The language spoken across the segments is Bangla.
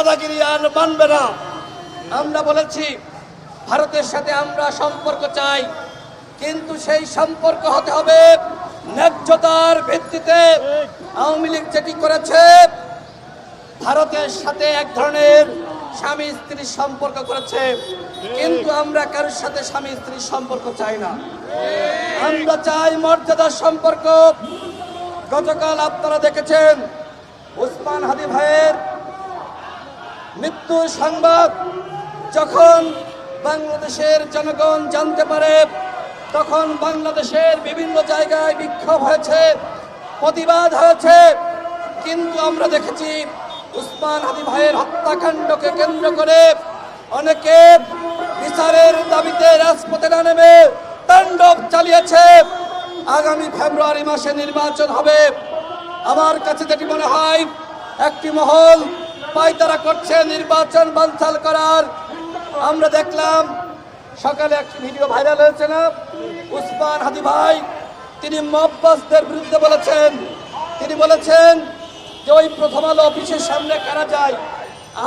দাদাগিরি আর মানবে না। আমরা বলেছি ভারতের সাথে আমরা সম্পর্ক চাই, কিন্তু সেই সম্পর্ক হতে হবে ন্যায্যতার ভিত্তিতে। আওয়ামী লীগ যেটি করেছে, ভারতের সাথে এক ধরনের স্বামী স্ত্রীর সম্পর্ক করেছে, কিন্তু আমরা কারোর সাথে স্বামী স্ত্রীর সম্পর্ক চাই না। আমরা চাই মর্যাদার সম্পর্ক। গতকাল আপনারা দেখেছেন ওসমান হাদি ভাইয়ের মৃত্যু সংবাদ যখন বাংলাদেশের জনগণ জানতে পারে, তখন বাংলাদেশের বিভিন্ন জায়গায় বিক্ষোভ হয়েছে, প্রতিবাদ হয়েছে। কিন্তু আমরা দেখেছি ওসমান হাদি ভাইয়ের হত্যাকাণ্ডকে কেন্দ্র করে অনেকে বিচারের দাবিতে রাজপথে না নেমে তাণ্ডব চালিয়েছে। আগামী ফেব্রুয়ারি মাসে নির্বাচন হবে। আমার কাছে যেটি মনে হয়, একটি মহল পায়তারা করছে নির্বাচন বানচাল করার। আমরা দেখলাম সকালে একটি ভিডিও ভাইরাল হয়েছে না, ওসমান হাদি ভাই তিনি মববাসদের বিরুদ্ধে বলেছেন, তিনি বলেছেন যে ওই প্রথম আলো অফিসের সামনে কারা যায়,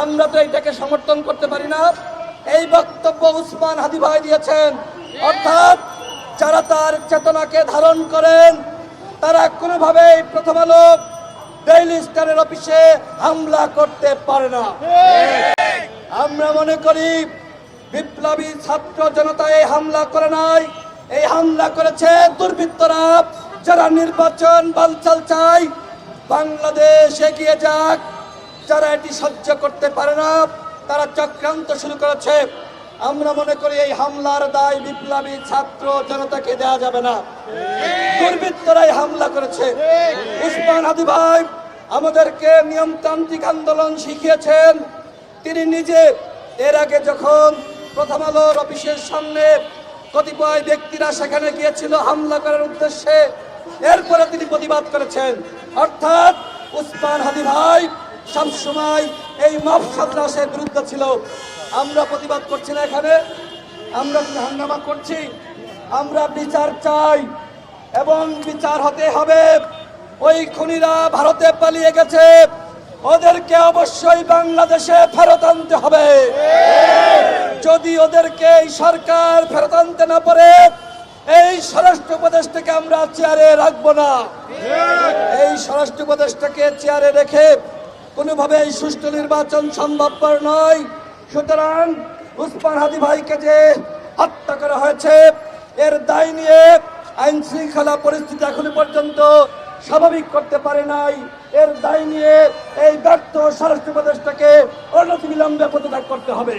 আমরা তো এটাকে সমর্থন করতে পারি না। এই বক্তব্য ওসমান হাদি ভাই দিয়েছেন। অর্থাৎ যারা তার চেতনাকে ধারণ করেন তারা কোনোভাবেই প্রথম আলো ডেইলি স্টারের অফিসে হামলা করতে পারে না। আমরা মনে করি বিপ্লবী ছাত্র জনতা এই হামলা করে নাই, এই হামলা করেছে দুর্বৃত্তরা, যারা নির্বাচন বানচাল চায়, বাংলাদেশ এগিয়ে যাক। যারা এটি সহ্য করতে পারে না তারা চক্রান্ত শুরু করেছে। আমরা মনে করি এই হামলার দায় বিপ্লবী ছাত্র জনতাকে দেওয়া যাবে না, দুর্বৃত্তরাই হামলা করেছে। ওসমান হাদি ভাই আমাদেরকে নিয়মতান্ত্রিক আন্দোলন শিখিয়েছেন। তিনি নিজে এর আগে যখন প্রথম আলোর অফিসের সামনে কতিপয় ব্যক্তিরা সেখানে গিয়েছিল হামলা করার উদ্দেশ্যে, এরপরে তিনি প্রতিবাদ করেছেন। অর্থাৎ ওসমান হাদি ভাই সবসময় এই মব সন্ত্রাসের বিরুদ্ধে ছিল। আমরা প্রতিবাদ করছি না, এখানে আমরা হাঙ্গামা করছি। আমরা বিচার চাই এবং বিচার হতে হবে। ওই খুনিরা ভারতে পালিয়ে গেছে, ওদেরকে অবশ্যই বাংলাদেশে ফেরত আনতে হবে। যদি ওদেরকে এই সরকার ফেরত আনতে না পারে, এই স্বরাষ্ট্র উপদেষ্টাকে আমরা চেয়ারে রাখবো না। এই স্বরাষ্ট্র উপদেষ্টাকে চেয়ারে রেখে কোনোভাবে এই সুষ্ঠু নির্বাচন সম্ভবপর নয়। সুতরাং ওসমান হাদি ভাইকে যে হত্যা করা হয়েছে, এর দায় নিয়ে আইন শৃঙ্খলা পরিস্থিতি এখনো পর্যন্ত স্বাভাবিক করতে পারে নাই। এর দায় নিয়ে এই ব্যর্থ স্বরাষ্ট্র উপদেষ্টাকে অনতিবিলম্বে পদত্যাগ করতে হবে।